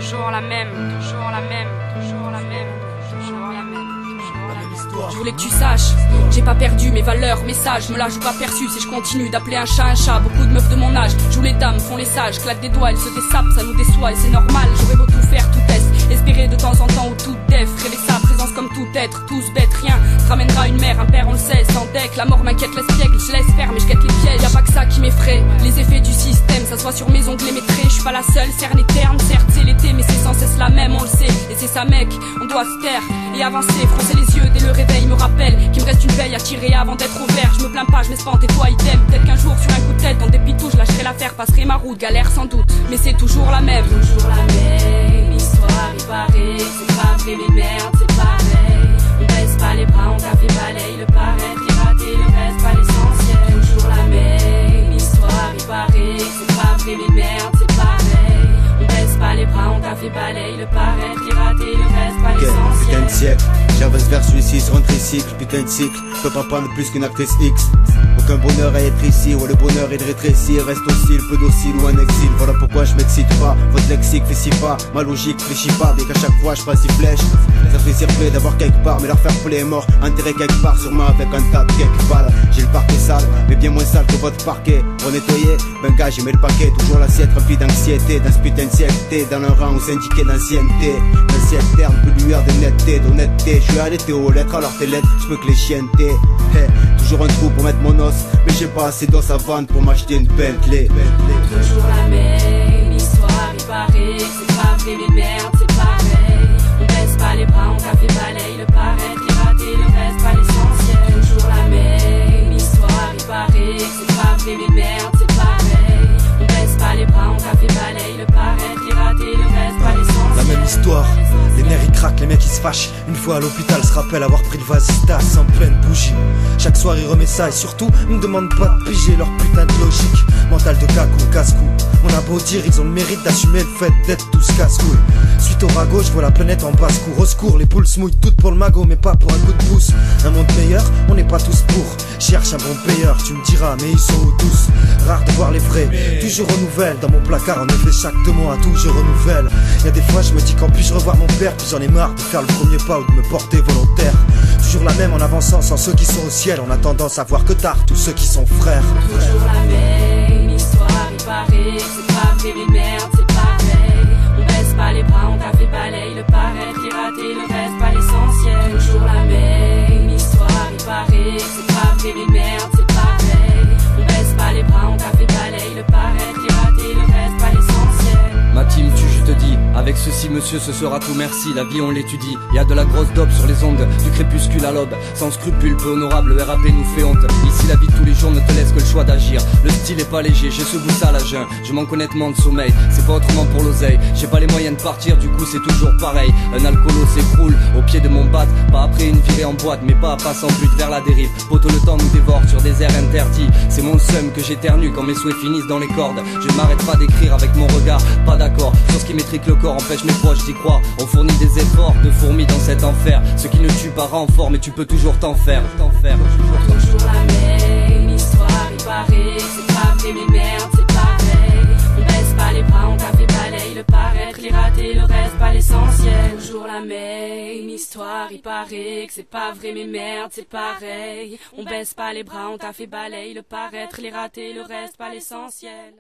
toujours la même, toujours la même, toujours la même, toujours la même. Je voulais que tu saches, j'ai pas perdu mes valeurs, mes sages, me la joue pas perçu si je continue d'appeler un chat. Beaucoup de meufs de mon âge jouent les dames, font les sages, claquent des doigts, elles se dessapent, ça nous déçoit et c'est normal. J'aurais beau tout faire, tout test, espérer de temps en temps ou tout def, rêver sa présence comme tout être, tous bêtes, rien se ramènera une mère, un père on le sait, sans deck. La mort m'inquiète, l'espiègle, je laisse faire mais je guette les pièges. Y'a pas que ça qui m'effraie, les effets du système, ça soit sur mes ongles et mes traits. Je suis pas la seule, cerne éterne, certes c'est l'été mais c'est sans cesse la même, on le sait. Et c'est ça mec, on doit se taire et avancer, froncer les yeux dès le réveil me rappelle qu'il me reste une veille à tirer avant d'être au vert. Je me plains pas, je m'espante et toi idem. Peut-être qu'un jour sur un coup de tête, dans des pitous, je lâcherai l'affaire, passerai ma route, galère sans doute, mais c'est toujours la même. Toujours la même histoire, il paraît, c'est pas vrai mais merde, c'est pareil. On baisse pas les bras, on t'a fait balaye, le paraître, il raté, le reste pas l'essentiel. Toujours la même histoire, il paraît, c'est pas vrai mais merde, c'est pareil. On baisse pas les bras, on t'a fait balaye, le paraître, il raté, le reste pas l'essentiel. Putain de siècle, j'avance vers celui-ci sur un tricycle, putain de cycle, je peux pas prendre plus qu'une actrice X. Aucun bonheur à être ici, ouais le bonheur est de rétrécir, reste docile, peu docile ou en exil. Voilà pourquoi je m'excite pas, votre lexique fait si pas, ma logique fléchit pas, bien qu'à chaque fois je passe 6 flèches. Ça fait circuler d'avoir quelque part, mais leur faire couler est mort, enterré quelque part, sûrement avec un tas de quelques balles. J'ai le parquet sale, mais bien moins sale que votre parquet. Pour nettoyer, ben gars j'ai mis le paquet, toujours l'assiette remplie d'anxiété, dans ce putain de siècle, dans un rang où syndiqué d'ancienneté, d'un ciel terne, de lueur, de netteté, d'honnêteté. Je suis arrêté aux lettres, alors tes lettres, je peux que les chienneter. Hey, toujours un trou pour mettre mon os, mais j'ai pas assez d'os à vendre pour m'acheter une Bentley. Toujours la même histoire, il paraît, c'est pas vrai mais merde, c'est pareil. On baisse pas les bras, on t'a fait balaye, le paraître, il raté, le reste pas l'essentiel. Toujours la même histoire, il paraît, c'est pas vrai mais merde, c'est pareil. On baisse pas les bras, on t'a fait balaye, le paraître, il raté, le reste pas l'essentiel. La même histoire, les nerfs ils craquent, les mecs ils se fâchent. Une fois à l'hôpital, se rappelle avoir pris le Vasistas en pleine bougie. Chaque soir ils remet ça et surtout me demandent pas de piger leur putain de logique. Mental de cacou, casse-cou. On a beau dire, ils ont le mérite d'assumer le fait d'être tous casse-couilles. Suite au ragot, je vois la planète en basse-cour. Au secours, les poules se mouillent toutes pour le magot, mais pas pour un coup de pouce. Un monde meilleur, on n'est pas tous pour. Cherche un bon payeur, tu me diras, mais ils sont où tous? Rare de voir les vrais, toujours renouvelle. Dans mon placard, en effet, chaque 2 mois à tout, je renouvelle. Y'a des fois, je me dis qu'en puis-je revoir mon père, puis j'en ai marre de faire le premier pas ou de me porter volontaire. Toujours la même en avançant sans ceux qui sont au ciel. On a tendance à voir que tard tous ceux qui sont frères. Toujours la même histoire, il paraît, c'est pas vrai mais merde, c'est pareil. On baisse pas les bras, on t'a fait balaye, le paraître, il raté, le reste pas l'essentiel. Toujours la même histoire, il paraît, c'est pas vrai mais merde, c'est pareil. On baisse pas les bras, on t'a fait balaye, le paraître, il raté, le reste pas l'essentiel. Ma team tue, je te dis, avec ceci monsieur ce sera tout merci. La vie on l'étudie, y a de la grosse dope sur les ondes, du crépuscule à l'aube. Sans scrupule, peu honorable, le RAP nous fait honte. Ici la vie de tous les jours ne te laisse que le choix d'agir. Le style est pas léger, j'ai ce goût sale à jeun. Je m'en connais de sommeil, c'est pas autrement pour l'oseille. J'ai pas les moyens de partir, du coup c'est toujours pareil. Un alcoolo s'écroule au pied de mon bat. Pas après une virée en boîte, mais pas à pas sans but vers la dérive. Poto le temps nous dévore sur des airs interdits. C'est mon seum que j'éternue quand mes souhaits finissent dans les cordes. Je ne m'arrête pas d'écrire avec mon regard, pas d'accord sur ce qui m'étrique le corps, empêche mes proches d'y croire. On fournit des efforts de fourmis dans cet enfer. Ce qui ne tue pas renfort, mais tu peux toujours t'en faire. Toujours la même histoire, il paraît, c'est pas vrai mais merde, c'est pareil. On baisse pas les bras, on t'a fait balaye, le paraître, il raté, le reste pas l'essentiel. Toujours la même histoire, il paraît que c'est pas vrai mais merde, c'est pareil. On baisse pas les bras, on t'a fait balaye, le paraître, il raté, le reste pas l'essentiel.